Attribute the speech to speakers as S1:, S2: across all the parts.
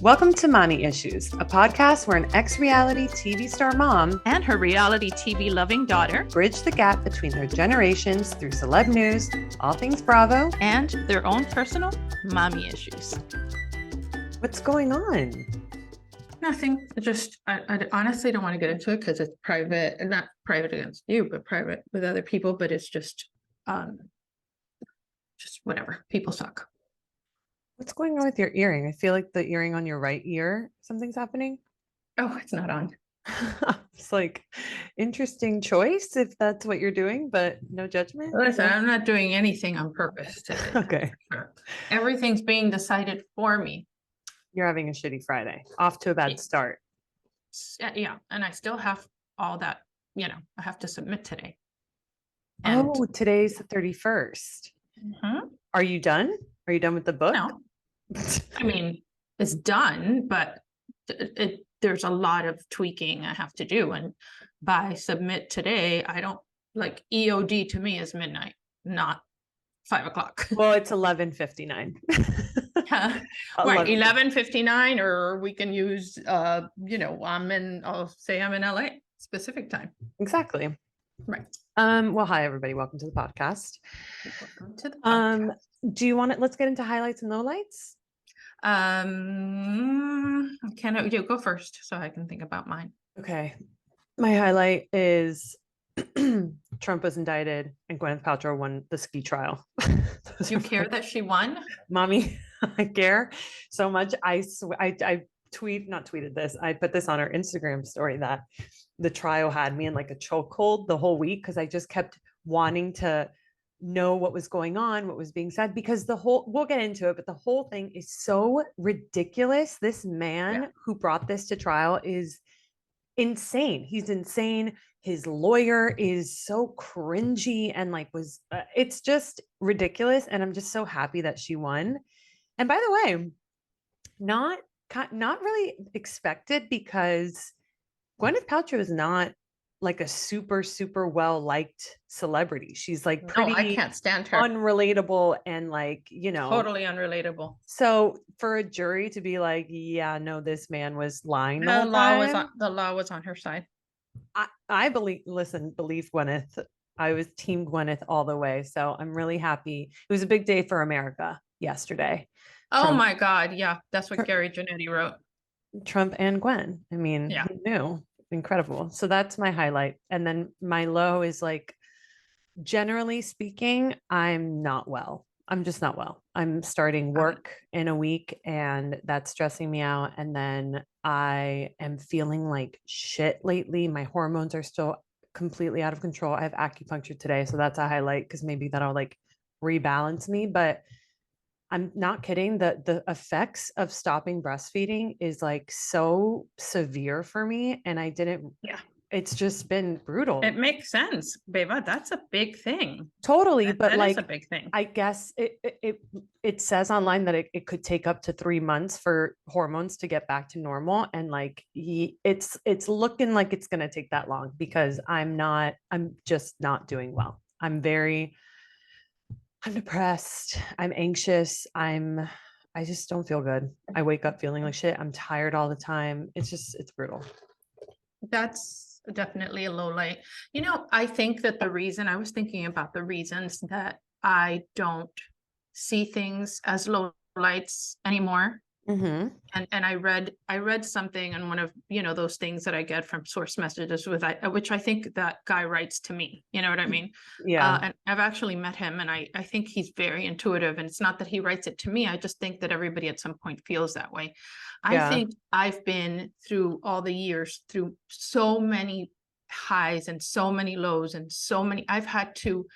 S1: Welcome to Mommy Issues, a podcast where an ex-reality TV star mom
S2: and her reality TV loving daughter
S1: bridge the gap between their generations through celeb news, all things Bravo,
S2: and their own personal mommy issues.
S1: What's going on?
S3: Nothing. Just I honestly don't want to get into it because it's private, and not private against you, but private with other people. But it's just whatever. People suck.
S1: What's going on with your earring? I feel like the earring on your right ear, something's happening.
S3: Oh, it's not on.
S1: It's like interesting choice if that's what you're doing, but no judgment.
S3: Listen, I'm not doing anything on purpose today.
S1: Okay.
S3: Everything's being decided for me.
S1: You're having a shitty Friday. Off to a bad start.
S3: Yeah, and I still have all that, I have to submit today. And
S1: today's the 31st. Are you done? Are you done with the book?
S3: No. I mean, it's done, but there's a lot of tweaking I have to do. And by submit today, I don't like EOD to me is midnight, not 5 o'clock.
S1: Well, it's 11:59.
S3: Right, 11:59, or we can use I'll say I'm in LA specific time.
S1: Exactly.
S3: Right.
S1: Well, hi everybody. Welcome to the podcast.
S3: Welcome to the podcast.
S1: Do you want it? Let's get into highlights and lowlights.
S3: Can you go first so I can think about mine?
S1: Okay. My highlight is Trump was indicted and Gwyneth Paltrow won the ski trial.
S3: You care that she won?
S1: Mommy, I care so much. I tweeted this. I put this on our Instagram story that the trial had me in like a chokehold the whole week because I just kept wanting to know what was going on, what was being said, because we'll get into it, but the whole thing is so ridiculous. This man who brought this to trial is insane. He's insane. His lawyer is so cringy and it's just ridiculous. And I'm just so happy that she won. And by the way, not really expected because Gwyneth Paltrow is not like a super, super well-liked celebrity. She's like pretty
S3: I can't stand her.
S1: Unrelatable and
S3: totally unrelatable.
S1: So for a jury to be like, yeah, no, this man was lying.
S3: The law was on her side.
S1: I believe Gwyneth. I was team Gwyneth all the way. So I'm really happy. It was a big day for America yesterday.
S3: Oh my God. Yeah. That's what Gary Janetti wrote.
S1: Trump and Gwen. I mean, who knew? Incredible. So that's my highlight. And then my low is generally speaking, I'm not well. I'm just not well. I'm starting work in a week and that's stressing me out. And then I am feeling like shit lately. My hormones are still completely out of control. I have acupuncture today. So that's a highlight because maybe that'll rebalance me. But I'm not kidding. The effects of stopping breastfeeding is so severe for me. And I didn't, it's just been brutal.
S3: It makes sense, Beba. That's a big thing.
S1: Totally. But
S3: that is a big thing.
S1: I guess it says online that it could take up to 3 months for hormones to get back to normal. And it's looking like it's going to take that long because I'm just not doing well. I'm depressed. I'm anxious. I just don't feel good. I wake up feeling like shit. I'm tired all the time. It's brutal.
S3: That's definitely a low light. I think that I was thinking about the reasons that I don't see things as low lights anymore.
S1: Mm-hmm.
S3: And I read something on one of those things that I get from source messages which I think that guy writes to me. You know what I mean?
S1: Yeah.
S3: And I've actually met him, and I think he's very intuitive. And it's not that he writes it to me. I just think that everybody at some point feels that way. I think I've been through all the years through so many highs and so many lows and I've had to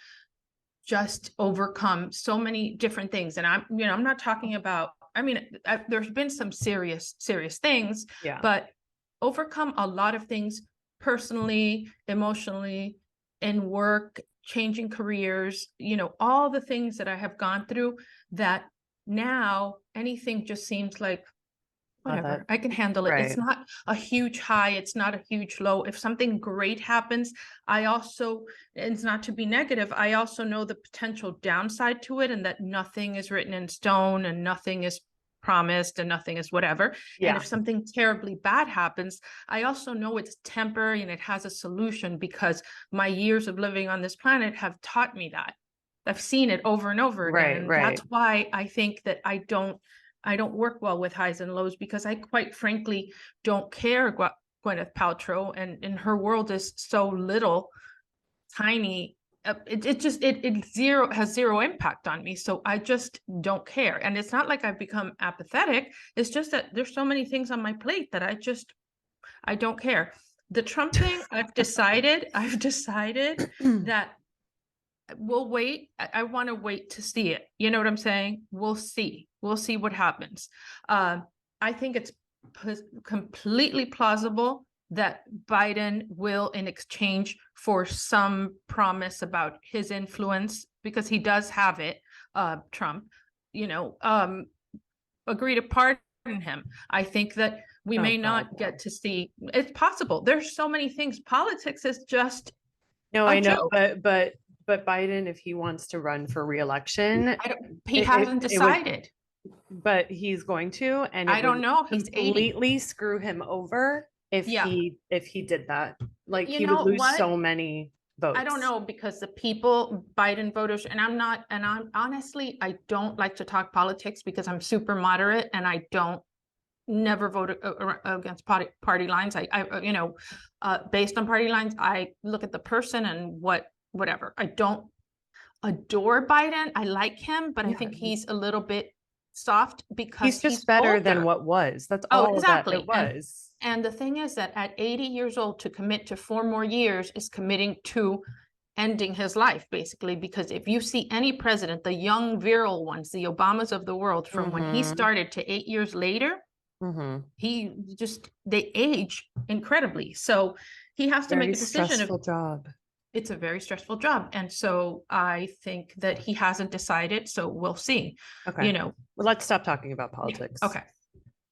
S3: just overcome so many different things. And I'm not talking about. There's been some serious things, but overcome a lot of things personally, emotionally, in work, changing careers, all the things that I have gone through that now anything just seems like whatever, I can handle it. Right. It's not a huge high. It's not a huge low. If something great happens, it's not to be negative, I also know the potential downside to it and that nothing is written in stone and nothing is promised and nothing is whatever. And
S1: Yeah.
S3: if something terribly bad happens, I also know it's temporary and it has a solution because my years of living on this planet have taught me that. I've seen it over and over again. And that's why I think that I don't work well with highs and lows, because I quite frankly don't care what Gwyneth Paltrow and her world is so little, tiny. It has zero impact on me. So I just don't care. And it's not like I've become apathetic. It's just that there's so many things on my plate that I don't care. The Trump thing, I've decided that we'll wait. I want to wait to see it. You know what I'm saying? We'll see what happens. I think it's completely plausible that Biden will, in exchange for some promise about his influence, because he does have it, Trump, agree to pardon him. I think that we may not get to see. It's possible. There's so many things. Politics is just
S1: I know, but Biden, if he wants to run for re-election,
S3: he hasn't decided.
S1: But he's going to, and
S3: I don't know. He's
S1: completely 80. Screw him over if he did that. Like, he would lose so many votes.
S3: I don't know, because the people, Biden voters, and I'm honestly, I don't like to talk politics because I'm super moderate and I don't never vote against party lines. Based on party lines, I look at the person and whatever. I don't adore Biden. I like him, but I think he's a little bit soft because
S1: he's just better older than what was. That's all exactly that it was.
S3: And the thing is that at 80 years old, to commit to 4 more years is committing to ending his life, basically, because if you see any president, the young virile ones, the Obamas of the world, from when he started to 8 years later, they age incredibly. So he has to make a decision. It's a very stressful job. And so I think that he hasn't decided. So we'll see.
S1: Okay. Well, let's stop talking about politics.
S3: Yeah. Okay.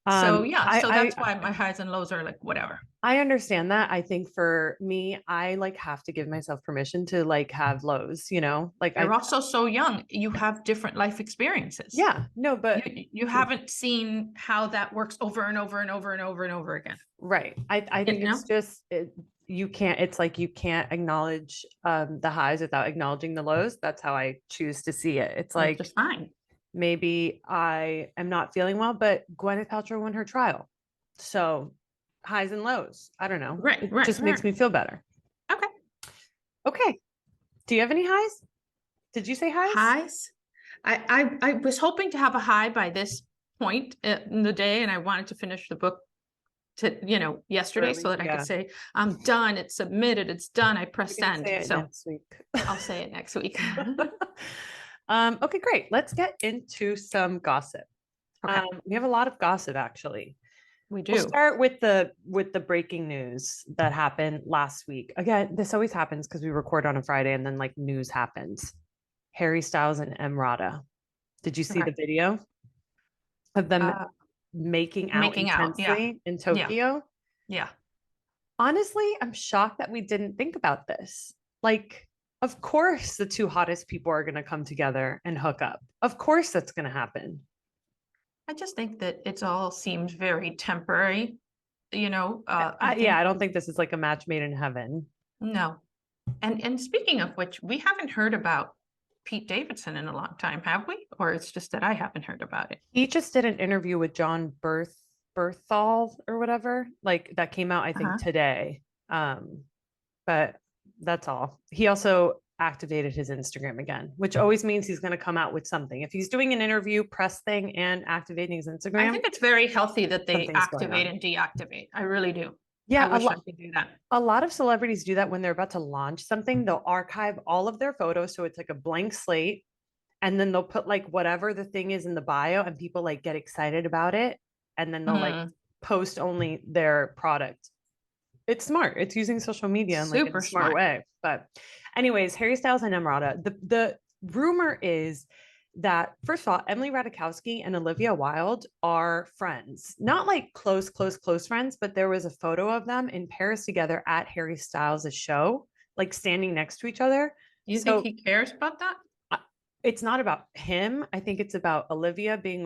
S3: So that's why my highs and lows are like, whatever.
S1: I understand that. I think for me, I have to give myself permission to have lows,
S3: you're also so young. You have different life experiences.
S1: Yeah, no, but
S3: you haven't seen how that works over and over and over and over and over again.
S1: Right. I think it's just, you can't acknowledge the highs without acknowledging the lows. That's how I choose to see it. It's like,
S3: just fine.
S1: Maybe I am not feeling well, but Gwyneth Paltrow won her trial. So highs and lows. I don't know.
S3: Right.
S1: It just makes me feel better. Okay. Do you have any highs? Did you say highs?
S3: Highs? I was hoping to have a high by this point in the day, and I wanted to finish the book yesterday, so that I could say I'm done. It's submitted. It's done. I press send.
S1: Next week.
S3: I'll say it next week.
S1: Okay, great. Let's get into some gossip.
S3: Okay.
S1: We have a lot of gossip, actually.
S3: We do.
S1: We'll start with the breaking news that happened last week. Again, this always happens because we record on a Friday and then news happens. Harry Styles and Emrata. Did you see the video of them making out intensely in Tokyo?
S3: Yeah.
S1: Honestly, I'm shocked that we didn't think about this. Of course, the 2 hottest people are going to come together and hook up. Of course, that's going to happen.
S3: I just think that it's all seems very temporary.
S1: I don't think this is a match made in heaven.
S3: No. And speaking of which, we haven't heard about Pete Davidson in a long time, have we? Or it's just that I haven't heard about it.
S1: He just did an interview with John Berthal or whatever, that came out, I think, today. But that's all. He also activated his Instagram again, which always means he's going to come out with something. If he's doing an interview, press thing, and activating his Instagram,
S3: I think it's very healthy that they activate and deactivate. I really do.
S1: Yeah,
S3: I wish I could do that.
S1: A lot of celebrities do that when they're about to launch something. They'll archive all of their photos, so it's a blank slate, and then they'll put whatever the thing is in the bio, and people get excited about it, and then they'll post only their product. It's smart. It's using social media in a smart way. But anyways, Harry Styles and Emrata. The rumor is that, first of all, Emily Ratajkowski and Olivia Wilde are friends. Not close friends, but there was a photo of them in Paris together at Harry Styles' show, standing next to each other.
S3: You think he cares about that?
S1: It's not about him. I think it's about Olivia being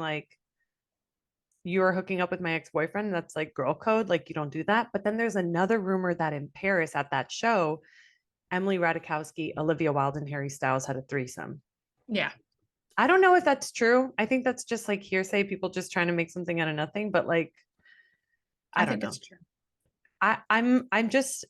S1: you are hooking up with my ex-boyfriend. That's like girl code. Like you don't do that. But then there's another rumor that in Paris at that show, Emily Ratajkowski, Olivia Wilde, and Harry Styles had a threesome.
S3: Yeah.
S1: I don't know if that's true. I think that's just like hearsay, people just trying to make something out of nothing. But like, I don't
S3: think
S1: know.
S3: it's true.
S1: I'm just,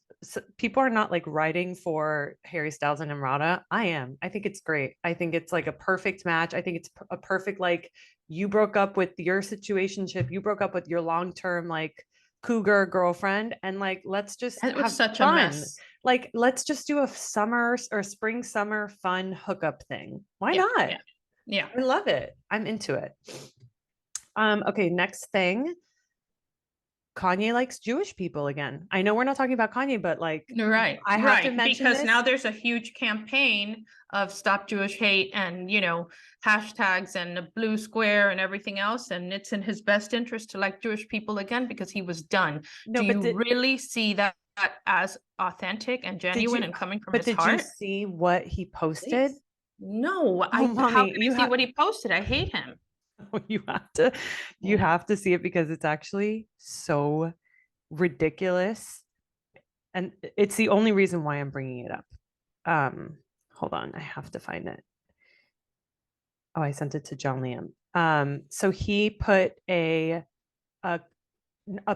S1: people are not like writing for Harry Styles and Emrata. I am. I think it's great. I think it's like a perfect match. I think it's a perfect, like, you broke up with your situationship, you broke up with your long-term like cougar girlfriend, and like let's just
S3: It was
S1: have
S3: such a
S1: fun.
S3: mess.
S1: Like let's just do a summer or spring summer fun hookup thing. Why
S3: Yeah,
S1: not?
S3: yeah. Yeah.
S1: I love it. I'm into it. Okay, next thing. Kanye likes Jewish people again. I know we're not talking about Kanye, but like,
S3: Right.
S1: I have to mention
S3: because
S1: this.
S3: now there's a huge campaign of Stop Jewish Hate and, you know, hashtags and the blue square and everything else. And it's in his best interest to like Jewish people again because he was done.
S1: No,
S3: Do
S1: but
S3: you really see that as authentic and genuine and coming from his
S1: did
S3: heart?
S1: you see what he posted?
S3: Please. No,
S1: Oh,
S3: how
S1: mommy,
S3: can I see what he posted? I hate him.
S1: You have to see it because it's actually so ridiculous, and it's the only reason why I'm bringing it up. Hold on, I have to find it. Oh, I sent it to John Liam. So he put a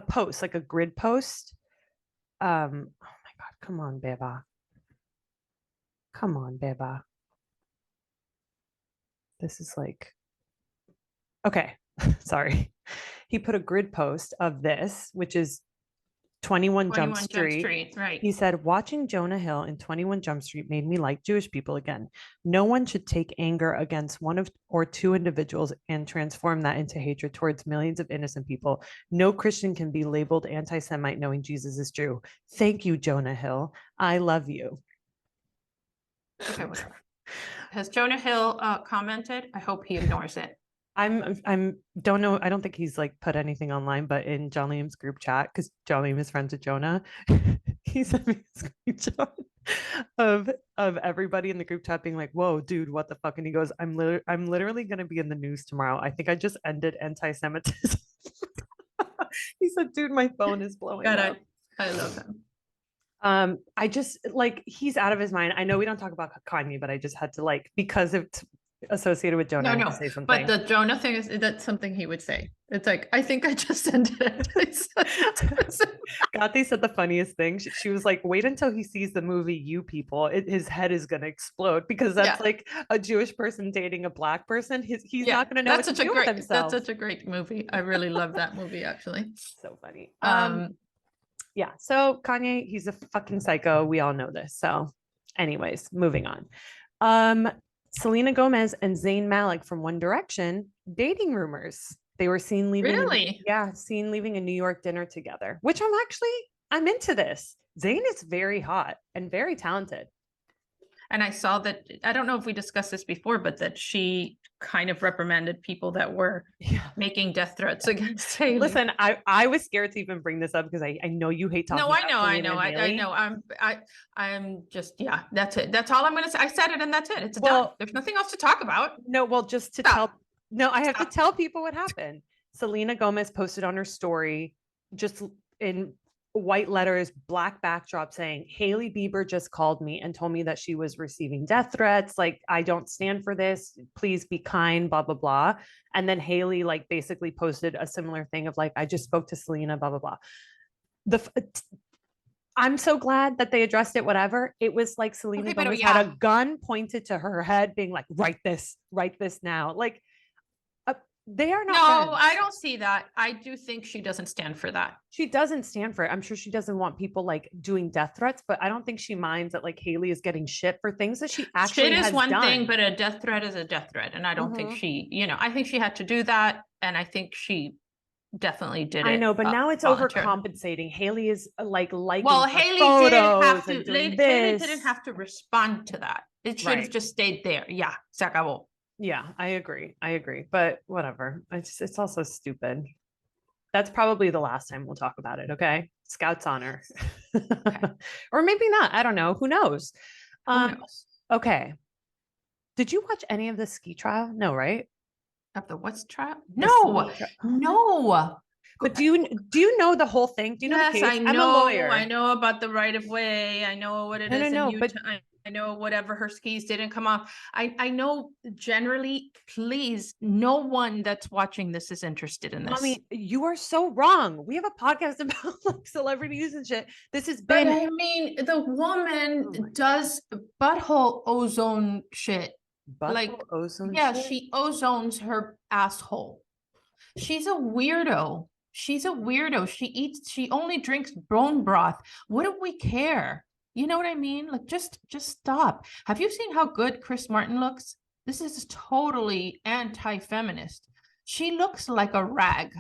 S1: post, like a grid post. Oh my god, come on, Beba. Come on, Beba. This is like, okay, sorry. He put a grid post of this, which is 21 Jump Street.
S3: Right.
S1: He said, watching Jonah Hill in 21 Jump Street made me like Jewish people again. No one should take anger against one or two individuals and transform that into hatred towards millions of innocent people. No Christian can be labeled anti-Semite knowing Jesus is Jew. Thank you, Jonah Hill. I love you.
S3: Okay, whatever. Has Jonah Hill commented? I hope he ignores it.
S1: Don't know. I don't think he's like put anything online, but in John Liam's group chat, because John Liam is friends with Jonah, he sent me a screenshot of everybody in the group chat being like, "Whoa, dude, what the fuck?" And he goes, "I'm literally gonna be in the news tomorrow. I think I just ended anti-Semitism." He said, "Dude, my phone is blowing up."
S3: I love him.
S1: I just like, he's out of his mind. I know we don't talk about Kanye, but I just had to, like, because it's associated with Jonah, I had to say something.
S3: But the Jonah thing that's something he would say. It's like, I think I just ended it.
S1: Gati said the funniest thing. She was like, wait until he sees the movie You People. His head is going to explode, because that's like a Jewish person dating a black person. He's not going to know what to do with himself.
S3: That's such a great movie. I really love that movie, actually.
S1: So funny. Yeah. So Kanye, he's a fucking psycho. We all know this. So anyways, moving on. Selena Gomez and Zayn Malik from One Direction, dating rumors. They were seen leaving.
S3: Really?
S1: Seen leaving a New York dinner together, which I'm into this. Zayn is very hot and very talented.
S3: And I saw that, I don't know if we discussed this before, but that she kind of reprimanded people that were making death threats against Hailey.
S1: Listen, I was scared to even bring this up because I know you hate talking about Selena and Hailey.
S3: I'm just, that's it. That's all I'm going to say. I said it and that's it. It's done. There's nothing else to talk about.
S1: No, well, just to tell, I have to tell people what happened. Selena Gomez posted on her story, just in white letters, black backdrop, saying, Hailey Bieber just called me and told me that she was receiving death threats. Like, I don't stand for this. Please be kind, blah, blah, blah. And then Hailey like basically posted a similar thing of like, I just spoke to Selena, blah, blah, blah. I'm so glad that they addressed it, whatever. It was like Selena Gomez had a gun pointed to her head being like, write this now. Like, they are not friends.
S3: I don't see that. I do think she doesn't stand for that.
S1: She doesn't stand for it. I'm sure she doesn't want people like doing death threats, but I don't think she minds that like Hailey is getting shit for things that she actually has done. Shit is one thing,
S3: but a death threat is a death threat. And I don't think she, I think she had to do that. And I think she definitely did it.
S1: I know, but now it's overcompensating. Hailey is like
S3: Hailey didn't have to respond to that. It should have just stayed there. Yeah, se acabó.
S1: Yeah, I agree. But whatever. It's also stupid. That's probably the last time we'll talk about it. Okay. Scout's honor. Okay. Or maybe not. I don't know. Who knows? Okay. Did you watch any of the ski trial? No, right?
S3: Of the what's trial?
S1: The
S3: No,
S1: Selena
S3: no.
S1: But do you know the whole thing? Do you know
S3: Yes,
S1: the case?
S3: I
S1: I'm a
S3: know.
S1: lawyer.
S3: I know about the right of way. I know what it is
S1: No,
S3: in
S1: but
S3: Utah. I know whatever her skis didn't come off. I know generally, please, no one that's watching this is interested in this.
S1: Mommy, you are so wrong. We have a podcast about like celebrities and shit. This has
S3: But
S1: been
S3: I mean, the woman
S1: Oh my
S3: does butthole ozone shit. Like,
S1: butthole ozone
S3: yeah,
S1: shit.
S3: she ozones her asshole. She's a weirdo. She's a weirdo. She only drinks bone broth. What do we care? You know what I mean? Like, just stop. Have you seen how good Chris Martin looks? This is totally anti-feminist. She looks like a rag.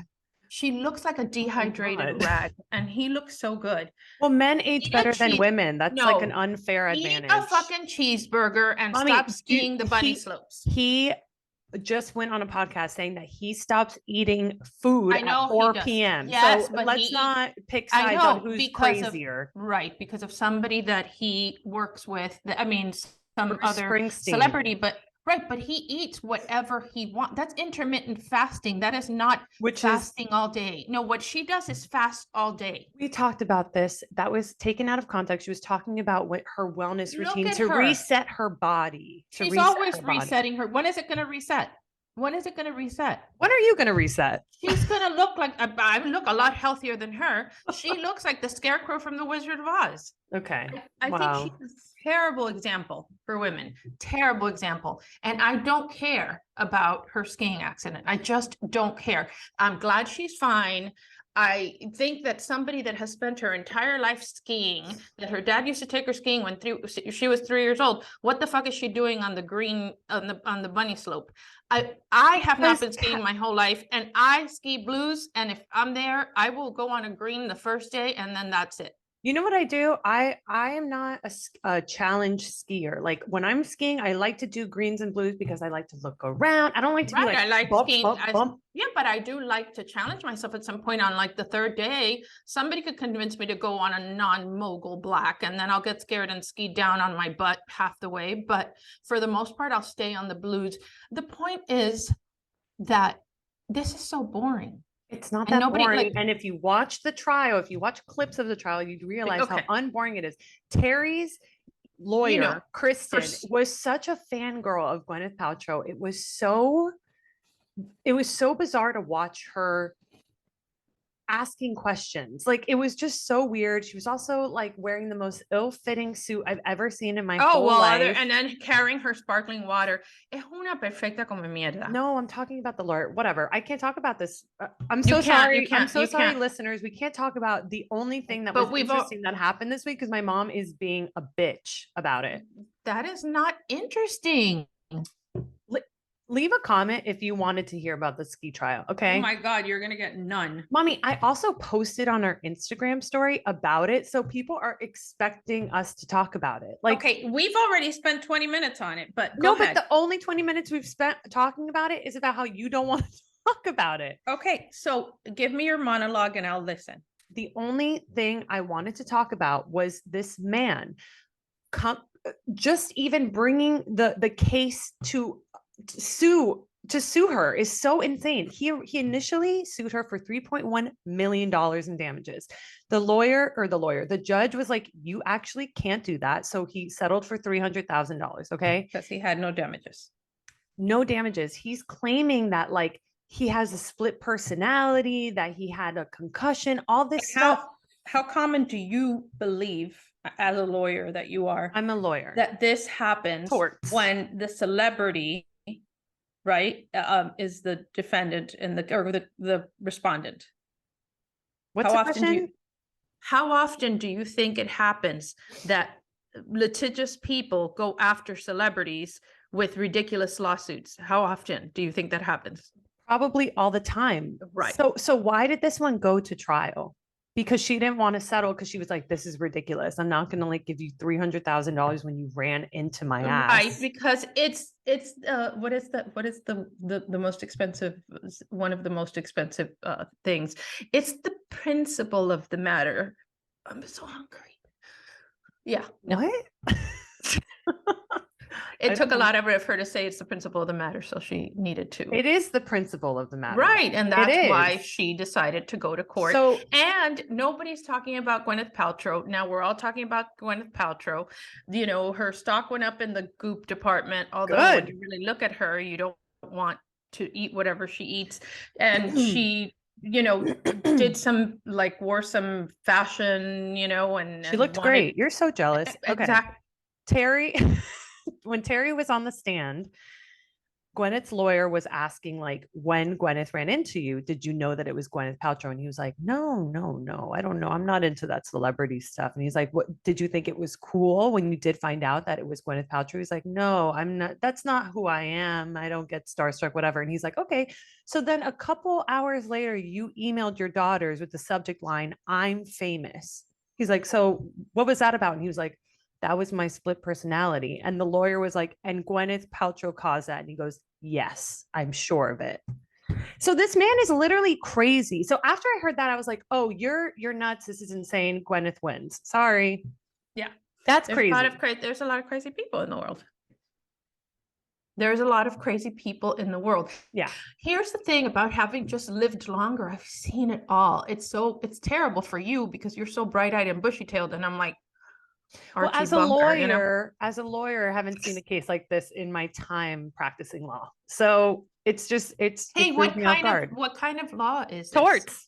S3: She looks like a dehydrated
S1: God.
S3: rag, and he looks so good.
S1: Well, men age
S3: Eat a
S1: better than
S3: cheese-
S1: women. That's like an
S3: No.
S1: unfair
S3: Eat
S1: advantage.
S3: a fucking cheeseburger and
S1: Mommy,
S3: stop skiing the bunny
S1: he-
S3: slopes.
S1: He just went on a podcast saying that he stops eating food
S3: I know
S1: at
S3: he
S1: 4
S3: does.
S1: p.m.
S3: Yes,
S1: So
S3: but
S1: let's
S3: he
S1: not pick
S3: I
S1: sides on
S3: know,
S1: who's
S3: because of-
S1: crazier.
S3: Right, because of somebody that he works with, I mean, some
S1: Bruce
S3: other
S1: Springsteen.
S3: celebrity, but right, but he eats whatever he wants. That's intermittent fasting. That is not
S1: Which is
S3: fasting all day. No, what she does is fast all day.
S1: we talked about this. That was taken out of context. She was talking about what her wellness
S3: Look
S1: routine
S3: at
S1: to
S3: her.
S1: reset her body. to
S3: She's
S1: reset
S3: always
S1: her body.
S3: resetting her. When is it going to reset? When is it going to reset?
S1: When are you going to reset?
S3: She's going to look like, I look a lot healthier than her. She looks like the scarecrow from the Wizard of Oz.
S1: Okay.
S3: I
S1: Wow.
S3: think she's a terrible example for women. Terrible example. And I don't care about her skiing accident. I just don't care. I'm glad she's fine. I think that somebody that has spent her entire life skiing, that her dad used to take her skiing when she was 3 years old. What the fuck is she doing on the green on the bunny slope? I have not been skiing my whole life, and I ski blues. And if I'm there, I will go on a green the first day, and then that's it.
S1: You know what I do? I am not a challenge skier. Like when I'm skiing, I like to do greens and blues because I like to look around. I don't like to be like
S3: I like
S1: bump,
S3: skiing.
S1: bump, bump.
S3: Yeah, but I do like to challenge myself at some point. On like the third day, somebody could convince me to go on a non-mogul black, and then I'll get scared and ski down on my butt half the way. But for the most part, I'll stay on the blues. The point is that this is so boring.
S1: It's not
S3: And
S1: that
S3: nobody,
S1: boring.
S3: like-
S1: And if you watch the trial, if you watch clips of the trial, you'd realize how unboring it is. Terry's lawyer, Kristen, was such a fangirl of Gwyneth Paltrow. It was so bizarre to watch her asking questions. Like it was just so weird. She was also like wearing the most ill-fitting suit I've ever seen in my whole life.
S3: And then carrying her sparkling water. Es una perfecta como mierda.
S1: No, I'm talking about the lawyer. Whatever. I can't talk about this. I'm so sorry. I'm so sorry, listeners. We can't talk about the only thing that was interesting that happened this week because my mom is being a bitch about it.
S3: That is not interesting.
S1: Leave a comment if you wanted to hear about the ski trial. Okay.
S3: Oh my God, you're going to get none.
S1: Mommy, I also posted on our Instagram story about it. So people are expecting us to talk about it. Like,
S3: okay, we've already spent 20 minutes on it, but
S1: go ahead. But the only 20 minutes we've spent talking about it is about how you don't want to talk about it.
S3: Okay. So give me your monologue and I'll listen.
S1: The only thing I wanted to talk about was this man just even bringing the case to sue her is so insane. He initially sued her for $3.1 million in damages. The judge was like, you actually can't do that. So he settled for $300,000. Okay.
S3: Because he had no damages.
S1: No damages. He's claiming that like he has a split personality, that he had a concussion, all this stuff.
S3: How common do you believe, as a lawyer that you are?
S1: I'm a lawyer.
S3: That this happens when the celebrity, right, is the defendant and the respondent.
S1: What's the question?
S3: How often do you think it happens that litigious people go after celebrities with ridiculous lawsuits? How often do you think that happens?
S1: Probably all the time.
S3: Right.
S1: So why did this one go to trial? Because she didn't want to settle because she was like, this is ridiculous. I'm not going to like give you $300,000 when you ran into my ass.
S3: Right, because it's what is the most expensive, one of the most expensive things. It's the principle of the matter. I'm so hungry. Yeah.
S1: What?
S3: It took a lot of her to say it's the principle of the matter, so she needed to.
S1: It is the principle of the matter.
S3: Right, and that's why she decided to go to court.
S1: So,
S3: and nobody's talking about Gwyneth Paltrow. Now we're all talking about Gwyneth Paltrow. You know, her stock went up in the Goop department, although when you really look at her, you don't want to eat whatever she eats. And she, you know, did some, like, wore some fashion, you know, and
S1: she looked great. You're so jealous. Okay.
S3: Exactly.
S1: Terry, when Terry was on the stand, Gwyneth's lawyer was asking, like, when Gwyneth ran into you, did you know that it was Gwyneth Paltrow? And he was like, no, I don't know. I'm not into that celebrity stuff. And he's like, what, did you think it was cool when you did find out that it was Gwyneth Paltrow? He's like, no, I'm not, that's not who I am. I don't get starstruck, whatever. And he's like, okay. So then a couple hours later, you emailed your daughters with the subject line, I'm famous. He's like, so what was that about? And he was like, that was my split personality. And the lawyer was like, and Gwyneth Paltrow caused that. And he goes, yes, I'm sure of it. So this man is literally crazy. So after I heard that, I was like, oh, you're nuts. This is insane. Gwyneth wins. Sorry.
S3: Yeah.
S1: That's crazy.
S3: There's a lot of crazy people in the world. There's a lot of crazy people in the world.
S1: Yeah.
S3: Here's the thing about having just lived longer. I've seen it all. It's terrible for you because you're so bright-eyed and bushy-tailed. And I'm like,
S1: well, as a lawyer, I haven't seen a case like this in my time practicing law. So it's
S3: hey, what kind of law is
S1: torts?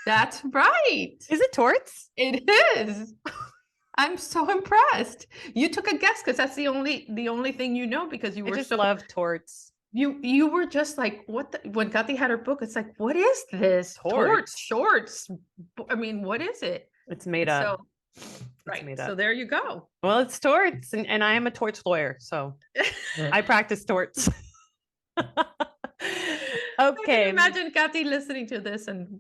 S3: That's right.
S1: Is it torts?
S3: It is. I'm so impressed. You took a guess because that's the only thing you know, because you were
S1: just love torts.
S3: You were just like, what when Kathy had her book, it's like, what is this? Torts, shorts. I mean, what is it?
S1: It's made up.
S3: So, right. So there you go.
S1: Well, it's torts, and I am a torts lawyer, so I practice torts. Okay.
S3: Imagine Kathy listening to this and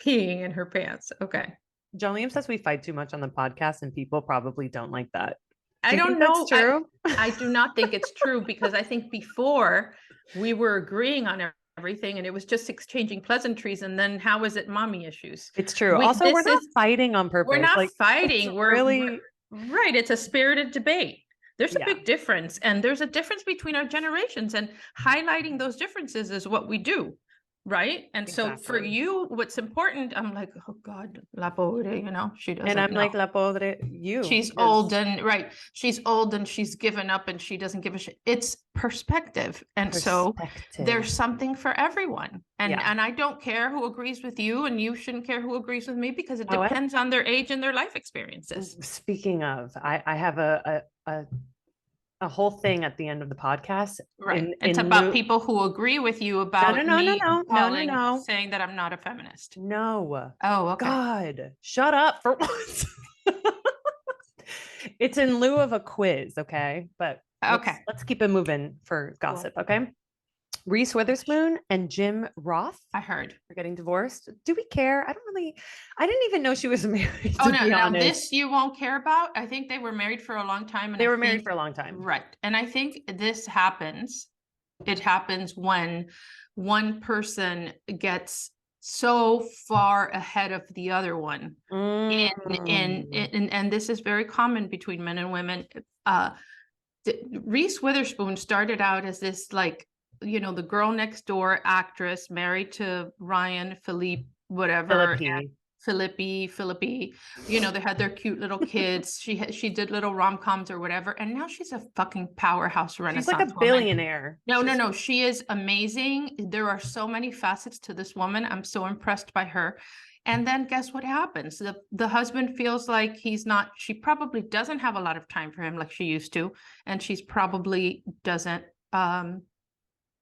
S3: peeing in her pants. Okay.
S1: John Liam says we fight too much on the podcast, and people probably don't like that.
S3: I don't know.
S1: That's true.
S3: I do not think it's true, because I think before we were agreeing on everything and it was just exchanging pleasantries, and then how is it mommy issues?
S1: It's true. We're not fighting on purpose.
S3: We're not fighting. We're
S1: really
S3: right. It's a spirited debate. There's a big difference, and there's a difference between our generations, and highlighting those differences is what we do. Right. And so for you, what's important, I'm like, oh God, la pobre, you know, she doesn't.
S1: And I'm
S3: know.
S1: like, la pobre,
S3: she's old and she's old and she's given up and she doesn't give a shit. It's perspective. And so there's something for everyone. And I don't care who agrees with you, and you shouldn't care who agrees with me, because it depends on their age and their life experiences.
S1: Speaking of, I have a whole thing at the end of the podcast.
S3: Right. It's about people who agree with you about
S1: no,
S3: saying that I'm not a feminist.
S1: No.
S3: Oh, okay.
S1: God, shut up for once. It's in lieu of a quiz. Okay. But let's keep it moving for gossip. Cool. Okay. Reese Witherspoon and Jim Roth,
S3: I heard,
S1: are getting divorced. Do we care? I didn't even know she was married.
S3: Oh, no, now this you won't care about. I think they were married for a long time.
S1: And they were married for a long time.
S3: Right. And I think this happens. It happens when one person gets so far ahead of the other one. And this is very common between men and women. Reese Witherspoon started out as this, like, you know, the girl next door actress married to Ryan Philippe, whatever. Philippi, you know, they had their cute little kids. She did little rom-coms or whatever. And now she's a fucking powerhouse Renaissance
S1: She's like a billionaire.
S3: No. She is amazing. There are so many facets to this woman. I'm so impressed by her. And then guess what happens? The husband feels like she probably doesn't have a lot of time for him like she used to. And she's probably doesn't,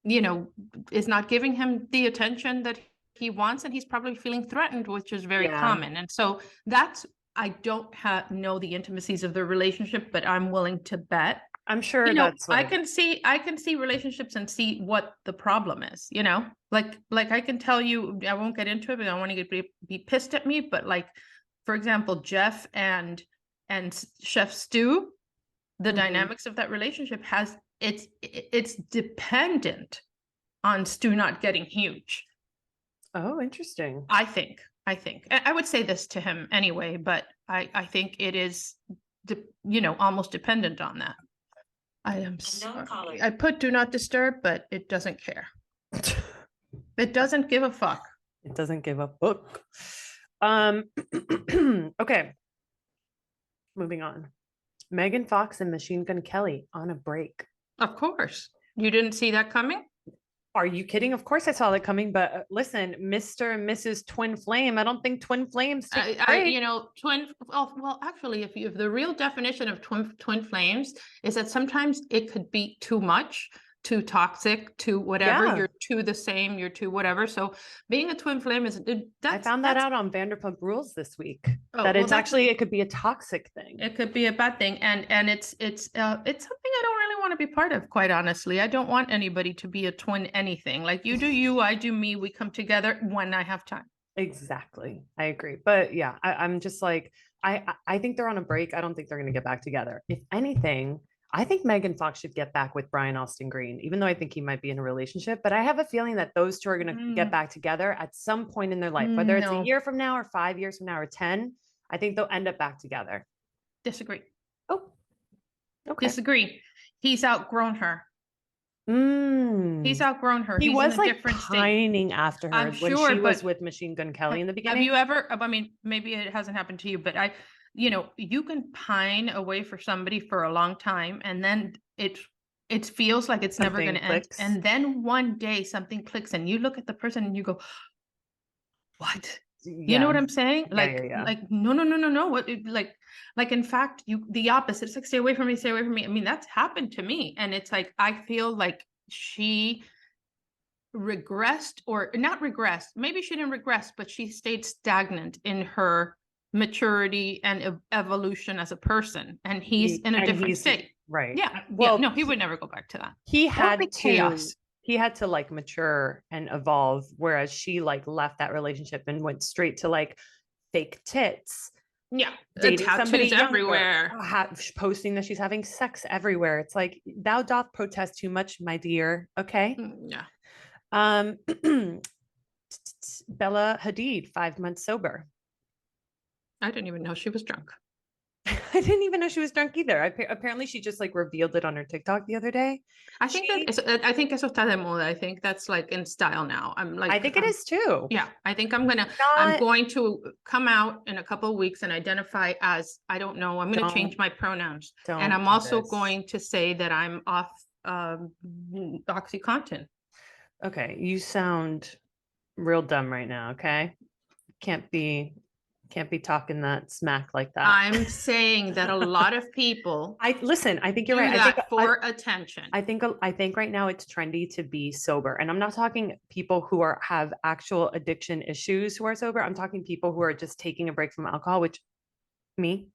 S3: you know, is not giving him the attention that he wants, and he's probably feeling threatened, which is very common. And so I don't know the intimacies of their relationship, but I'm willing to bet.
S1: I'm sure
S3: I can see relationships and see what the problem is, you know, like I can tell you, I won't get into it, but I don't want to be pissed at me. But like, for example, Jeff and Chef Stu, the dynamics of that relationship it's dependent on Stu not getting huge.
S1: Oh, interesting.
S3: I think I would say this to him anyway, but I think it is, you know, almost dependent on that. I am sorry. I put do not disturb, but it doesn't care. It doesn't give a fuck.
S1: It doesn't give a book. Okay. Moving on. Megan Fox and Machine Gun Kelly on a break.
S3: Of course. You didn't see that coming?
S1: Are you kidding? Of course I saw that coming, but listen, Mr. and Mrs. Twin Flame, I don't think Twin Flames take a break.
S3: Well, actually, if the real definition of twin flames is that sometimes it could be too much, too toxic, too whatever,
S1: Yeah.
S3: you're too the same, you're too whatever. So being a twin flame
S1: I found that out on Vanderpump Rules this week.
S3: Oh,
S1: that
S3: well,
S1: it's actually, it could be a toxic thing.
S3: It could be a bad thing. And it's something I don't really want to be part of, quite honestly. I don't want anybody to be a twin anything. Like you do you, I do me, we come together when I have time.
S1: Exactly. I agree. But yeah, I'm just like, I think they're on a break. I don't think they're going to get back together. If anything, I think Megan Fox should get back with Brian Austin Green, even though I think he might be in a relationship. But I have a feeling that those two are going to get back together at some point in their life, whether it's a year from now or 5 years from now or 10. I think they'll end up back together.
S3: Disagree.
S1: Oh, okay.
S3: Disagree. He's outgrown her. He's outgrown her.
S1: He
S3: He's
S1: was
S3: in a
S1: like
S3: different
S1: pining after her
S3: I'm
S1: when
S3: sure,
S1: she was
S3: but
S1: with Machine Gun Kelly in the beginning.
S3: Have you ever, I mean, maybe it hasn't happened to you, but you can pine away for somebody for a long time and then it feels like it's never going to end. And then one day something clicks and you look at the person and you go, what? You know what I'm saying? Like no. What? Like in fact, the opposite. It's like stay away from me, stay away from me. I mean, that's happened to me, and it's like I feel like she regressed, or not regressed. Maybe she didn't regress, but she stayed stagnant in her maturity and evolution as a person, and he's in a different state.
S1: Right.
S3: Yeah. Well, no, he would never go back to that.
S1: He had
S3: chaos.
S1: He had to like mature and evolve, whereas she like left that relationship and went straight to like fake tits.
S3: Yeah,
S1: dating somebody younger,
S3: everywhere,
S1: posting that she's having sex everywhere. It's like, thou doth protest too much, my dear. Okay.
S3: Yeah.
S1: Bella Hadid, 5 months sober.
S3: I didn't even know she was drunk.
S1: I didn't even know she was drunk either. Apparently she just like revealed it on her TikTok the other day.
S3: I think eso está de moda. I think that's like in style now.
S1: I think it is too.
S3: Yeah. I think I'm going to come out in a couple of weeks and identify as, I don't know, I'm going to change my pronouns. And I'm also going to say that I'm off OxyContin.
S1: Okay. You sound real dumb right now. Okay. Can't be talking that smack like that.
S3: I'm saying that a lot of people
S1: I think you're right.
S3: I think for attention.
S1: I think right now it's trendy to be sober. And I'm not talking people who have actual addiction issues who are sober. I'm talking people who are just taking a break from alcohol, which me.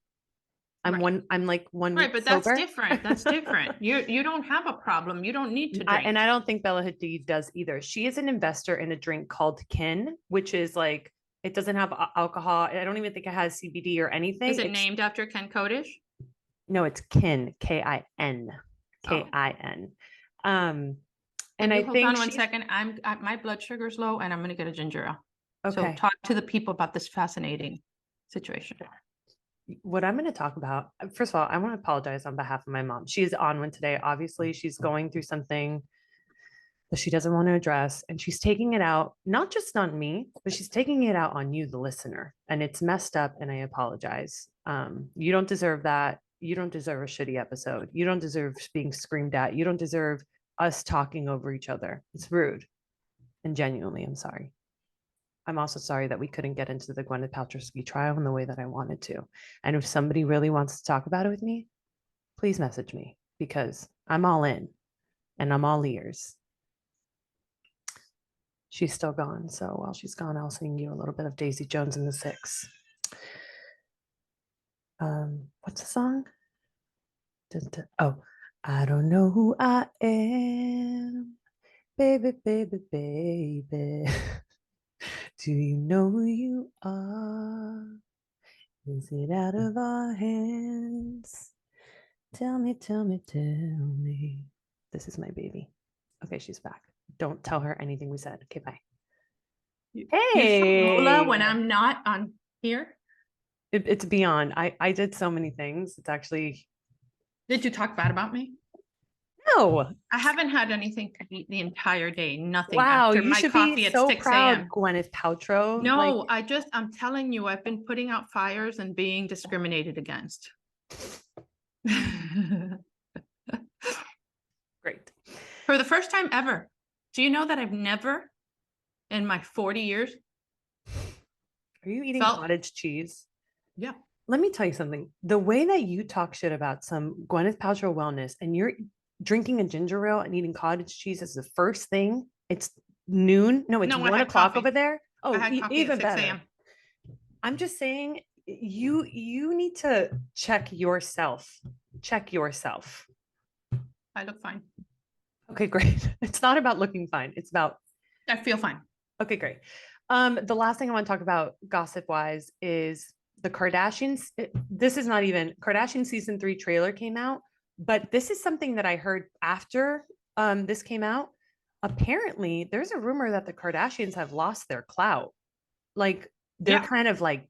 S1: I'm like 1 week
S3: right, but
S1: sober.
S3: That's different. That's different. You don't have a problem. You don't need to drink.
S1: And I don't think Bella Hadid does either. She is an investor in a drink called Kin, which is like, it doesn't have alcohol. I don't even think it has CBD or anything.
S3: Is it named after Ken Kodish?
S1: No, it's Kin, K-I-N, K-I-N. And I think
S3: hold on 1 second. My blood sugar's low, and I'm going to get a ginger ale.
S1: Okay.
S3: So talk to the people about this fascinating situation.
S1: What I'm going to talk about, first of all, I want to apologize on behalf of my mom. She is on one today. Obviously, she's going through something that she doesn't want to address, and she's taking it out not just on me, but she's taking it out on you, the listener, and it's messed up, and I apologize. You don't deserve that. You don't deserve a shitty episode. You don't deserve being screamed at. You don't deserve us talking over each other. It's rude, and genuinely, I'm sorry. I'm also sorry that we couldn't get into the Gwyneth Paltrow trial in the way that I wanted to. And if somebody really wants to talk about it with me, please message me, because I'm all in and I'm all ears. She's still gone. So while she's gone, I'll sing you a little bit of Daisy Jones and the Six. What's the song? Oh, I don't know who I am. Baby, baby, baby. Do you know who you are? Is it out of our hands? Tell me, tell me, tell me. This is my baby. Okay, she's back. Don't tell her anything we said. Okay, bye. Hey,
S3: Lola, when I'm not on here.
S1: It's beyond. I did so many things. It's actually.
S3: Did you talk bad about me?
S1: No.
S3: I haven't had anything to eat the entire day. Nothing
S1: Wow,
S3: after
S1: you
S3: my
S1: should
S3: coffee
S1: be
S3: at
S1: so
S3: 6
S1: proud,
S3: a.m.
S1: Gwyneth Paltrow.
S3: No, I'm telling you, I've been putting out fires and being discriminated against.
S1: Great.
S3: For the first time ever. Do you know that I've never in my 40 years
S1: Are you eating
S3: felt-
S1: cottage cheese?
S3: Yeah.
S1: Let me tell you something. The way that you talk shit about some Gwyneth Paltrow wellness and you're drinking a ginger ale and eating cottage cheese as the first thing, it's noon. No, it's
S3: No, I
S1: 1
S3: had
S1: o'clock
S3: coffee.
S1: over there. Oh,
S3: I had coffee
S1: even
S3: at 6
S1: better.
S3: a.m.
S1: I'm just saying you need to check yourself. Check yourself.
S3: I look fine.
S1: Okay, great. It's not about looking fine. It's about
S3: I feel fine.
S1: okay, great. The last thing I want to talk about gossip wise is the Kardashians. This is not even Kardashian season 3 trailer came out, but this is something that I heard after this came out. Apparently, there's a rumor that the Kardashians have lost their clout. Like they're
S3: Yeah.
S1: kind of like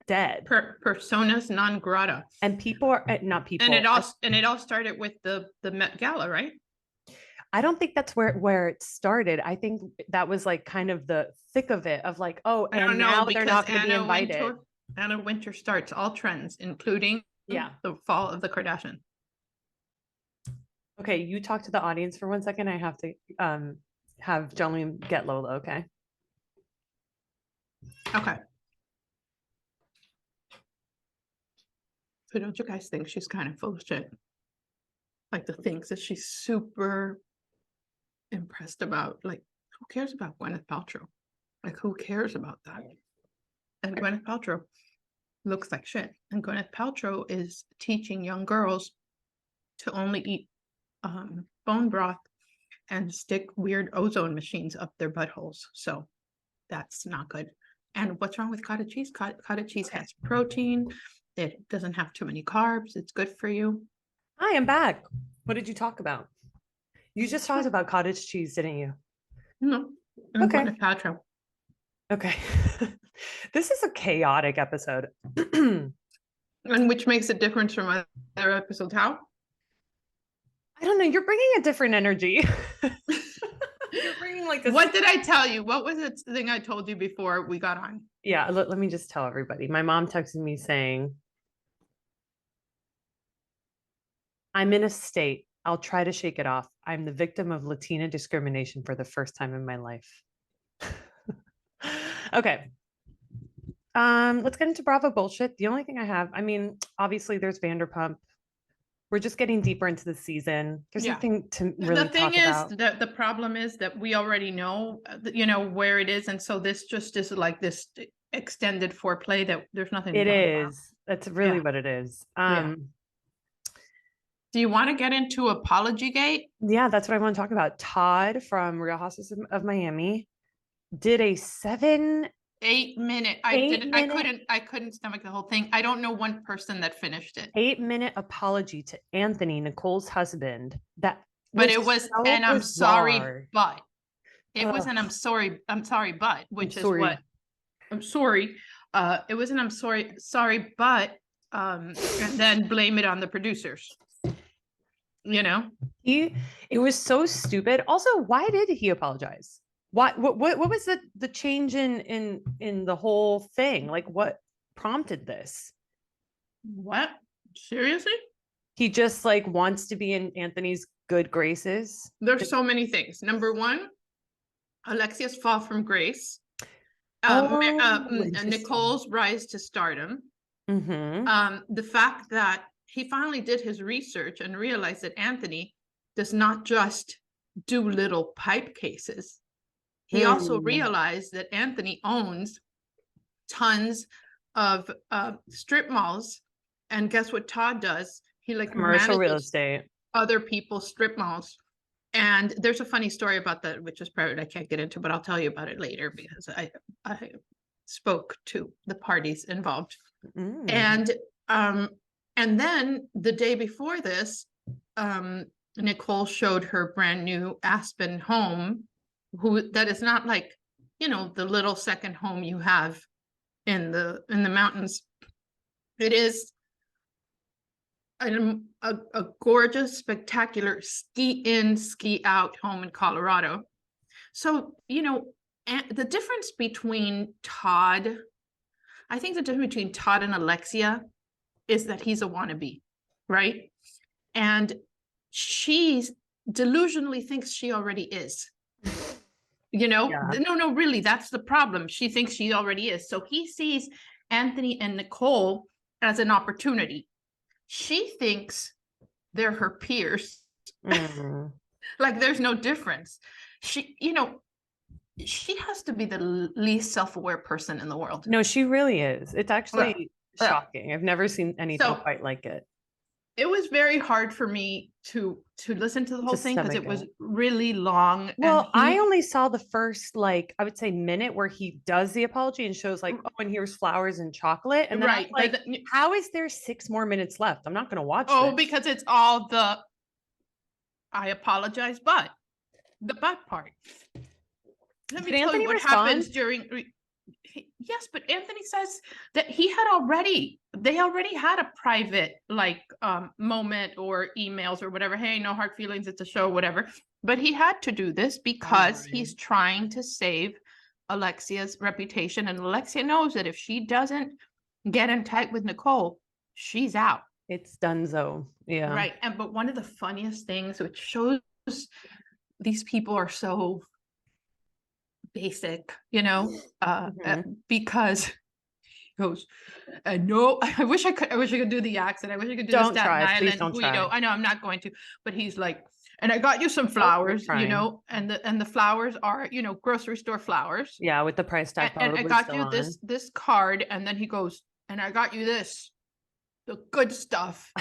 S1: dead.
S3: Personas non grata.
S1: And people are not people.
S3: And it all started with the Met Gala, right?
S1: I don't think that's where it started. I think that was like kind of the thick of it of like, oh,
S3: I
S1: and
S3: don't know,
S1: now they're
S3: because
S1: not going to be invited.
S3: Anna Winter starts all trends, including
S1: Yeah.
S3: the fall of the Kardashians.
S1: Okay, you talk to the audience for 1 second. I have to have Jolene get Lola, okay?
S3: Okay. So don't you guys think she's kind of full of shit? Like the things that she's super impressed about. Like, who cares about Gwyneth Paltrow? Like, who cares about that? And Gwyneth Paltrow looks like shit. And Gwyneth Paltrow is teaching young girls to only eat bone broth and stick weird ozone machines up their buttholes. So that's not good. And what's wrong with cottage cheese? Cottage cheese has protein. It doesn't have too many carbs. It's good for you.
S1: Hi, I'm back. What did you talk about? You just talked about cottage cheese, didn't you?
S3: No. And
S1: Okay.
S3: Gwyneth Paltrow.
S1: Okay. This is a chaotic episode.
S3: And which makes a difference from other episodes. How?
S1: I don't know. You're bringing a different energy. You're bringing like this.
S3: What did I tell you? What was the thing I told you before we got on?
S1: Yeah, let me just tell everybody. My mom texted me saying, I'm in a state. I'll try to shake it off. I'm the victim of Latina discrimination for the first time in my life. Okay. Let's get into Bravo bullshit. The only thing I have, I mean, obviously there's Vanderpump. We're just getting deeper into the season. There's
S3: Yeah.
S1: nothing to really
S3: The thing
S1: talk about.
S3: is that the problem is that we already know, where it is. And so this just is like this extended foreplay that there's nothing to
S1: It
S3: talk about.
S1: is. That's really
S3: Yeah.
S1: what it is.
S3: Yeah. Do you want to get into Apologygate?
S1: Yeah, that's what I want to talk about. Todd from Real Houses of Miami did a
S3: 8-minute. I couldn't stomach the whole thing. I don't know one person that finished it.
S1: 8-minute apology to Anthony, Nicole's husband.
S3: But it was
S1: so
S3: and I'm sorry,
S1: bizarre.
S3: but it was
S1: Ugh.
S3: an I'm sorry, but which is
S1: sorry.
S3: what I'm sorry. It was an I'm sorry, but and then blame it on the producers.
S1: It was so stupid. Also, why did he apologize? What was the change in the whole thing? Like what prompted this?
S3: What? Seriously?
S1: He just like wants to be in Anthony's good graces.
S3: There's so many things. Number one, Alexia's fall from grace. Nicole's rise to stardom. The fact that he finally did his research and realized that Anthony does not just do little pipe cases. He also realized that Anthony owns tons of strip malls. And guess what Todd does? He like
S1: Commercial real
S3: manages
S1: estate.
S3: other people's strip malls. And there's a funny story about that, which is private. I can't get into, but I'll tell you about it later because I spoke to the parties involved. And then the day before this, Nicole showed her brand new Aspen home, that is not like, the little second home you have in the mountains. It is a gorgeous, spectacular ski in, ski out home in Colorado. So, and the difference between Todd, I think the difference between Todd and Alexia is that he's a wannabe, right? And she delusionally thinks she already is. No, really, that's the problem. She thinks she already is. So he sees Anthony and Nicole as an opportunity. She thinks they're her peers. Like there's no difference. She has to be the least self-aware person in the world.
S1: No, she really is. It's actually shocking. I've never seen anything quite like it.
S3: It was very hard for me to listen to the whole thing because it was really long.
S1: Well, I only saw the first, I would say minute where he does the apology and shows oh, and here's flowers and chocolate. And then right. How is there 6 more minutes left? I'm not going to watch this.
S3: Because it's all I apologize, but the but part. Let me tell you what happens during. Yes, but Anthony says that they already had a private moment or emails or whatever. Hey, no hard feelings. It's a show, whatever. But he had to do this because he's trying to save Alexia's reputation. And Alexia knows that if she doesn't get in tight with Nicole, she's out.
S1: It's donezo. Yeah.
S3: Right. But one of the funniest things, which shows these people are so basic, because he goes, no, I wish I could do the accent. I wish I could do the Staten Island Guido. I know I'm not going to, but he's like, and I got you some flowers, and the flowers are, grocery store flowers.
S1: Yeah, with the price tag.
S3: And I got you this card, and then he goes, and I got you this, the good stuff.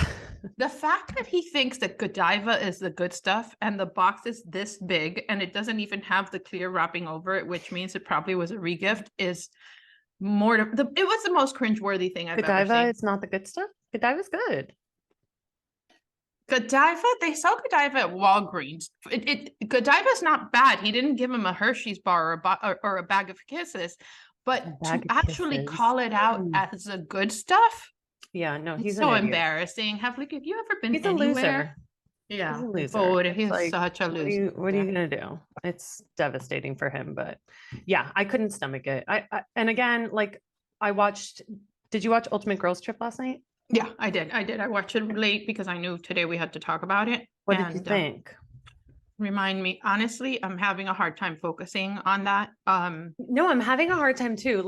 S3: The fact that he thinks that Godiva is the good stuff and the box is this big and it doesn't even have the clear wrapping over it, which means it probably was a regift, is it was the most cringeworthy thing I've ever seen.
S1: Godiva is not the good stuff? Godiva's good.
S3: Godiva, they sell Godiva at Walgreens. Godiva's not bad. He didn't give him a Hershey's bar or a bag of kisses, but to actually call it out as a good stuff.
S1: Yeah, no, he's
S3: so embarrassing. Have you ever been anywhere?
S1: A loser.
S3: Yeah,
S1: he's a loser.
S3: Oh, he's such a loser.
S1: What are you gonna do? It's devastating for him, but yeah, I couldn't stomach it. And again, I watched. Did you watch Ultimate Girls Trip last night?
S3: Yeah, I did. I watched it late because I knew today we had to talk about it.
S1: What did you think?
S3: Remind me. Honestly, I'm having a hard time focusing on that.
S1: No, I'm having a hard time too.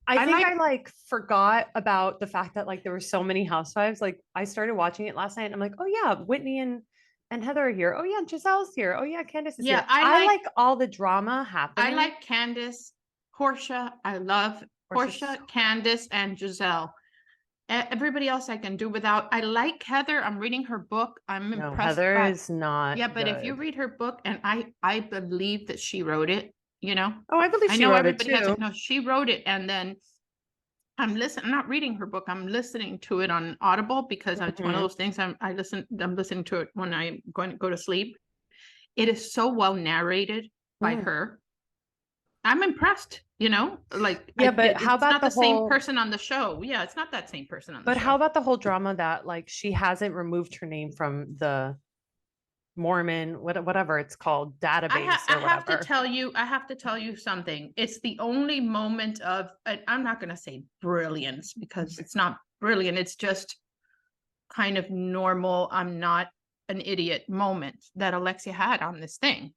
S1: I forgot about the fact that there were so many housewives. I started watching it last night and I'm like, oh yeah, Whitney and Heather are here. Oh yeah, Giselle's here. Oh yeah, Candace is here. I like all the drama happening.
S3: I like Candace, Portia. I love Portia, Candace, and Giselle. Everybody else I can do without. I like Heather. I'm reading her book. I'm impressed.
S1: Heather is not.
S3: Yeah, but if you read her book, and I believe that she wrote it.
S1: Oh, I believe she wrote it too.
S3: No, she wrote it, and then I'm not reading her book. I'm listening to it on Audible because it's one of those things. I'm listening to it when I'm going to go to sleep. It is so well narrated by her. I'm impressed.
S1: But how about
S3: the same person on the show? Yeah, it's not that same person on the show.
S1: But how about the whole drama that she hasn't removed her name from the Mormon, whatever it's called, database or whatever.
S3: I have to tell you something. It's the only moment of, I'm not going to say brilliance because it's not brilliant. It's just kind of normal. I'm not an idiot moment that Alexia had on this thing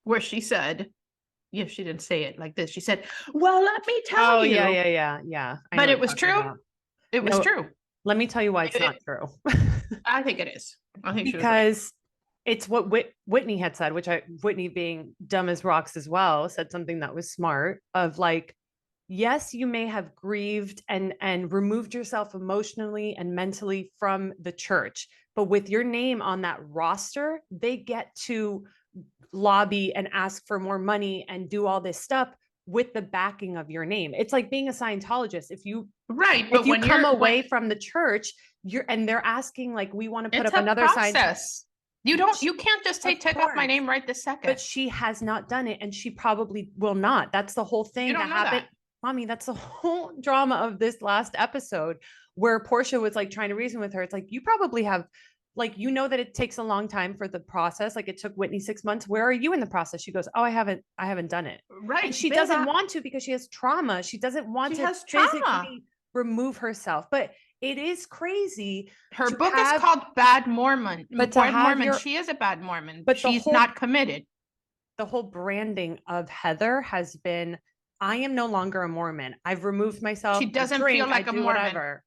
S3: where she said, she didn't say it like this. She said, well, let me tell you.
S1: Yeah.
S3: But it was true. It was true.
S1: Let me tell you why it's not true.
S3: I think it is. I think
S1: because it's what Whitney had said, Whitney being dumb as rocks as well, said something that was smart of yes, you may have grieved and removed yourself emotionally and mentally from the church, but with your name on that roster, they get to lobby and ask for more money and do all this stuff with the backing of your name. It's like being a Scientologist. If you come away from the church, they're asking we want to put up another Scientologist.
S3: You can't just say, take off my name right this second.
S1: But she has not done it, and she probably will not. That's the whole thing that happened. Mommy, that's the whole drama of this last episode where Portia was like trying to reason with her. It's like, you probably have, like, you know, that it takes a long time for the process. Like, it took Whitney 6 months. Where are you in the process? She goes, oh, I haven't done it.
S3: Right.
S1: And she doesn't want to, because she has trauma. She doesn't want to physically remove herself. But it is crazy.
S3: Her book is called Bad Mormon.
S1: But
S3: Bad Mormon, she is a bad Mormon, but she's not committed.
S1: The whole branding of Heather has been, I am no longer a Mormon. I've removed myself.
S3: She doesn't feel like a Mormon.
S1: Whatever.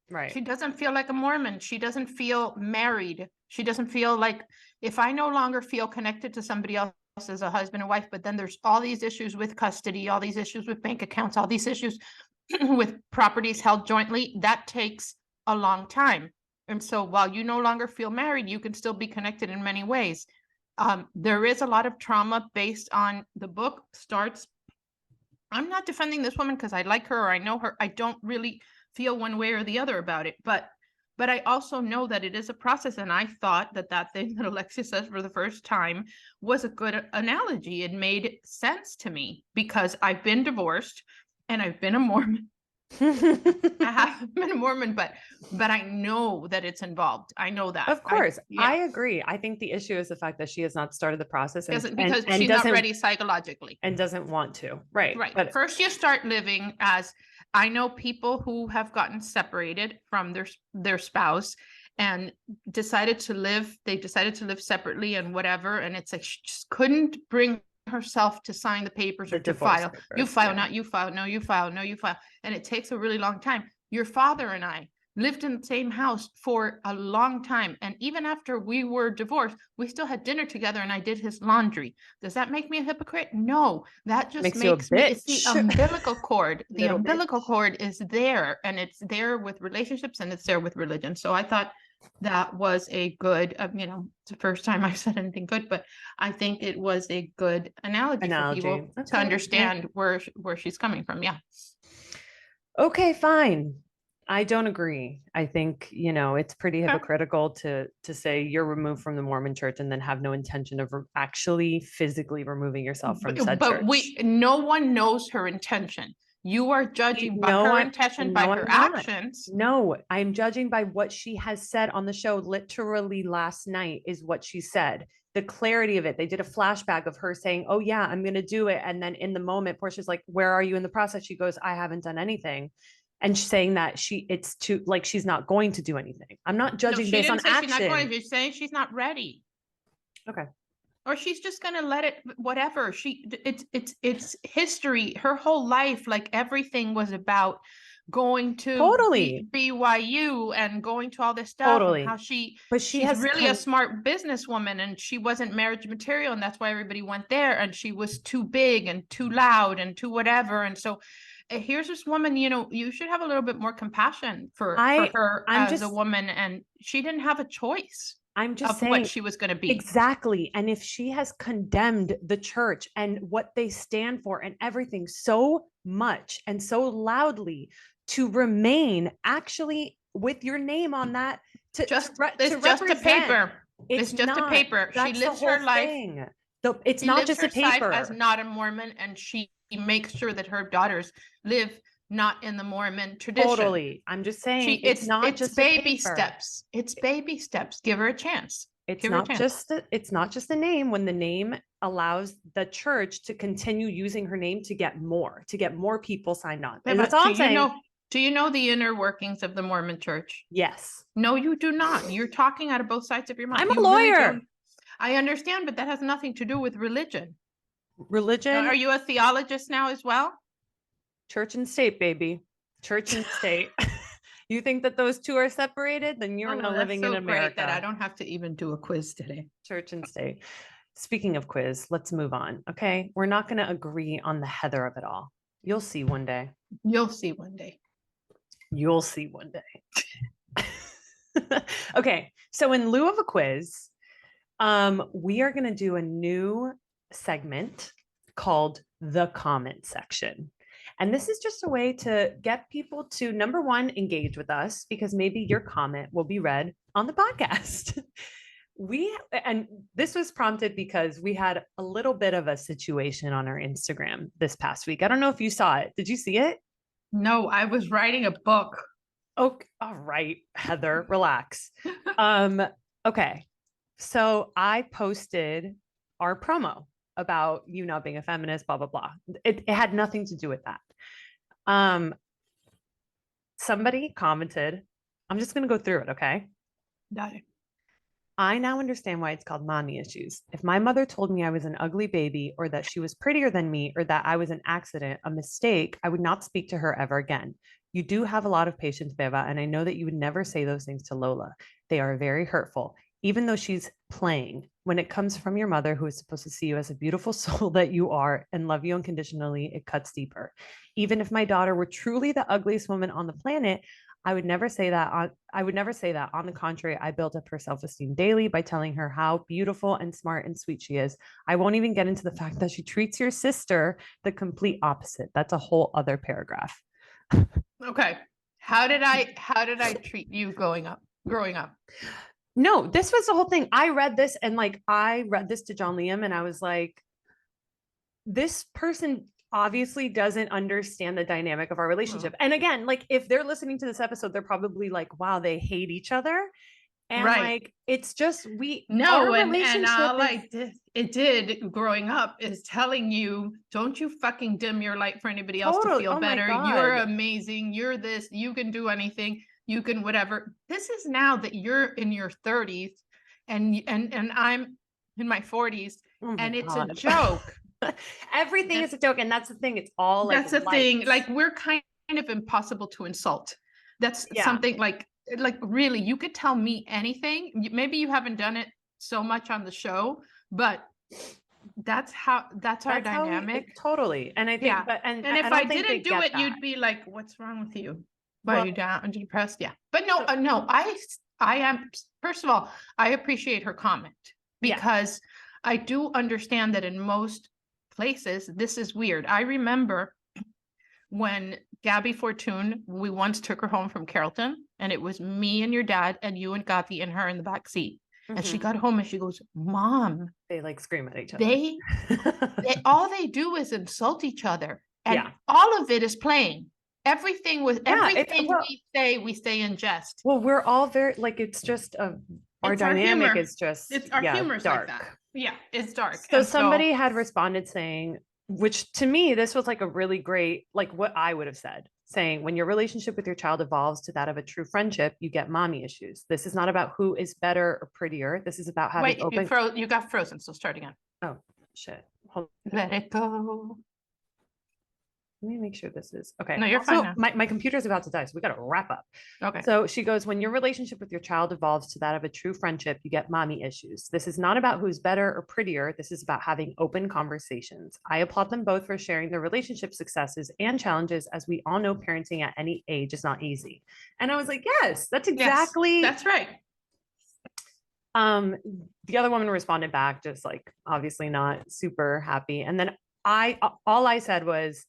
S1: Right.
S3: She doesn't feel like a Mormon. She doesn't feel married. She doesn't feel like, if I no longer feel connected to somebody else as a husband and wife, but then there's all these issues with custody, all these issues with bank accounts, all these issues with properties held jointly, that takes a long time. And so while you no longer feel married, you can still be connected in many ways. There is a lot of trauma based on the book starts. I'm not defending this woman because I like her or I know her. I don't really feel one way or the other about it, but I also know that it is a process. And I thought that thing that Alexia says for the first time was a good analogy. It made sense to me because I've been divorced and I've been a Mormon. I haven't been a Mormon, but I know that it's involved. I know that.
S1: Of course. I agree. I think the issue is the fact that she has not started the process
S3: because she's not ready psychologically
S1: and doesn't want to. Right.
S3: Right. But first you start living as, I know people who have gotten separated from their spouse and decided to live separately and whatever. And it's like, she just couldn't bring herself to sign the papers or to file. You file, not you file. No, you file. No, you file. And it takes a really long time. Your father and I lived in the same house for a long time. And even after we were divorced, we still had dinner together and I did his laundry. Does that make me a hypocrite? No, that just makes me, it's the umbilical cord. The umbilical cord is there, and it's there with relationships and it's there with religion. So I thought that was a good, it's the first time I've said anything good, but I think it was a good analogy. For people to understand where she's coming from. Yeah.
S1: Okay, fine. I don't agree. I think, it's pretty hypocritical to say you're removed from the Mormon Church and then have no intention of actually physically removing yourself from said church.
S3: But no one knows her intention. You are judging by her intention, by her actions.
S1: No, I'm judging by what she has said on the show. Literally last night is what she said. The clarity of it. They did a flashback of her saying, oh yeah, I'm going to do it. And then in the moment, Portia's like, where are you in the process? She goes, I haven't done anything. And she's saying that she's not going to do anything. I'm not judging based on action.
S3: She's not going. She's saying she's not ready.
S1: Okay.
S3: Or she's just going to let it, whatever. It's history. Her whole life, like everything was about going to BYU and going to all this stuff.
S1: Totally.
S3: And how she's really a smart businesswoman, and she wasn't marriage material. And that's why everybody went there. And she was too big and too loud and too whatever. And so here's this woman, you should have a little bit more compassion for her as a woman. And she didn't have a choice.
S1: I'm just saying
S3: what she was going to be.
S1: Exactly. And if she has condemned the church and what they stand for and everything so much and so loudly, to remain actually with your name on that, it's just
S3: a paper. It's just a paper. She lives her life.
S1: It's not just a paper.
S3: As not a Mormon, and she makes sure that her daughters live not in the Mormon tradition.
S1: Totally. I'm just saying it's just
S3: baby steps. It's baby steps. Give her a chance.
S1: It's not just the name. When the name allows the church to continue using her name to get more people signed on. And that's all I'm saying.
S3: Do you know the inner workings of the Mormon Church?
S1: Yes.
S3: No, you do not. You're talking out of both sides of your mouth.
S1: I'm a lawyer.
S3: Really, I understand, but that has nothing to do with religion.
S1: Are
S3: you a theologist now as well?
S1: Church and state, baby. Church and state. You think that those two are separated? Then you're not living in America.
S3: Great that I don't have to even do a quiz today.
S1: Church and state. Speaking of quiz, let's move on. Okay. We're not going to agree on the Heather of it all. You'll see one day.
S3: You'll see one day.
S1: You'll see one day. Okay. So in lieu of a quiz, we are going to do a new segment called the comment section. And this is just a way to get people to, number one, engage with us, because maybe your comment will be read on the podcast. And this was prompted because we had a little bit of a situation on our Instagram this past week. I don't know if you saw it. Did you see it?
S3: No, I was writing a book.
S1: Okay, all right, Heather, relax. Okay. So I posted our promo about you not being a feminist, blah, blah, blah. It had nothing to do with that. Somebody commented, I'm just gonna go through it, okay?
S3: Got it.
S1: I now understand why it's called mommy issues. If my mother told me I was an ugly baby or that she was prettier than me or that I was an accident, a mistake, I would not speak to her ever again. You do have a lot of patience, Beba, and I know that you would never say those things to Lola. They are very hurtful, even though she's playing. When it comes from your mother, who is supposed to see you as a beautiful soul that you are and love you unconditionally, it cuts deeper. Even if my daughter were truly the ugliest woman on the planet, I would never say that. I would never say that. On the contrary, I built up her self-esteem daily by telling her how beautiful and smart and sweet she is. I won't even get into the fact that she treats your sister the complete opposite. That's a whole other paragraph.
S3: Okay. How did I treat you growing up?
S1: No, this was the whole thing. I read this and I read this to John Liam and I was like, this person obviously doesn't understand the dynamic of our relationship. And again, if they're listening to this episode, they're probably like, wow, they hate each other. And it's just
S3: and all it did growing up is telling you, don't you fucking dim your light for anybody else to feel better. You're amazing. You're this, you can do anything, you can whatever. This is now that you're in your 30s and I'm in my 40s and it's a joke.
S1: Everything is a joke, and that's the thing. It's all
S3: that's the thing. We're kind of impossible to insult. That's something like really, you could tell me anything. Maybe you haven't done it so much on the show, but that's our dynamic.
S1: Totally. And I think,
S3: and if I didn't do it, you'd be like, "What's wrong with you? Why are you down and depressed?" Yeah, but no, I am. First of all, I appreciate her comment because I do understand that in most places this is weird. I remember when Gabby Fortune, we once took her home from Carrollton, and it was me and your dad and you and Gabby and her in the back seat. And she got home and she goes, "Mom,"
S1: they scream at each other.
S3: They all they do is insult each other, and all of it is playing. Everything we say in jest.
S1: Well, we're all very it's just our dynamic is just
S3: our humor's
S1: dark.
S3: Like that. Yeah, it's dark.
S1: So somebody had responded saying, which to me, this was a really great, what I would have said, saying, when your relationship with your child evolves to that of a true friendship, you get mommy issues. This is not about who is better or prettier. This is about having
S3: you got frozen, so start again.
S1: Oh, shit.
S3: Let it go.
S1: Let me make sure this is okay.
S3: No, you're fine now.
S1: My computer's about to die, so we got to wrap up.
S3: Okay.
S1: So she goes, when your relationship with your child evolves to that of a true friendship, you get mommy issues. This is not about who's better or prettier. This is about having open conversations. I applaud them both for sharing their relationship successes and challenges, as we all know parenting at any age is not easy. And I was like, yes, that's exactly.
S3: That's right.
S1: The other woman responded back, just obviously not super happy. And then all I said was,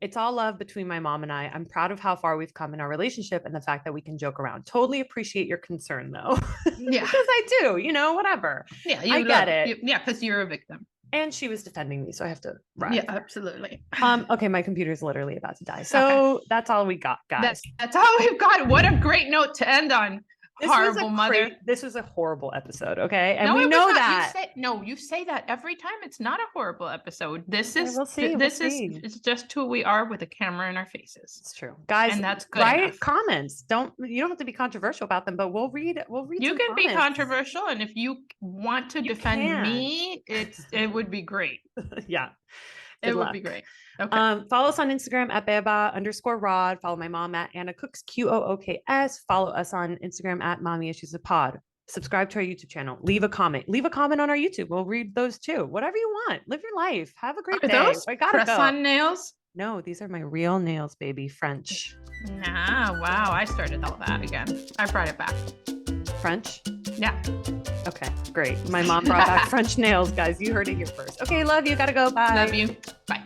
S1: it's all love between my mom and I. I'm proud of how far we've come in our relationship and the fact that we can joke around. Totally appreciate your concern though.
S3: Yeah.
S1: Because I do, whatever.
S3: Yeah.
S1: I get it.
S3: Because you're a victim.
S1: And she was defending me, so I have to run.
S3: Yeah, absolutely.
S1: Okay, my computer's literally about to die. So that's all we got, guys.
S3: That's all we've got. What a great note to end on. Horrible mother.
S1: This was a horrible episode, okay? And we know that.
S3: You say that every time. It's not a horrible episode. This is it's just who we are with a camera in our faces.
S1: It's true, guys.
S3: And that's good.
S1: Write comments. You don't have to be controversial about them, but we'll read.
S3: You can be controversial, and if you want to defend me, it would be great.
S1: Yeah.
S3: It would be great. Okay.
S1: Follow us on Instagram at Beba_Rod. Follow my mom at Anna Cooks, QOOKS. Follow us on Instagram at Mommy Issues a Pod. Subscribe to our YouTube channel. Leave a comment. Leave a comment on our YouTube. We'll read those too. Whatever you want. Live your life. Have a great day.
S3: Those
S1: I gotta go.
S3: press-on nails?
S1: No, these are my real nails, baby. French.
S3: Nah, wow. I started all that again. I brought it back.
S1: French?
S3: Yeah.
S1: Okay, great. My mom brought back French nails, guys. You heard it here first. Okay, love you. Gotta go. Bye.
S3: Love you. Bye.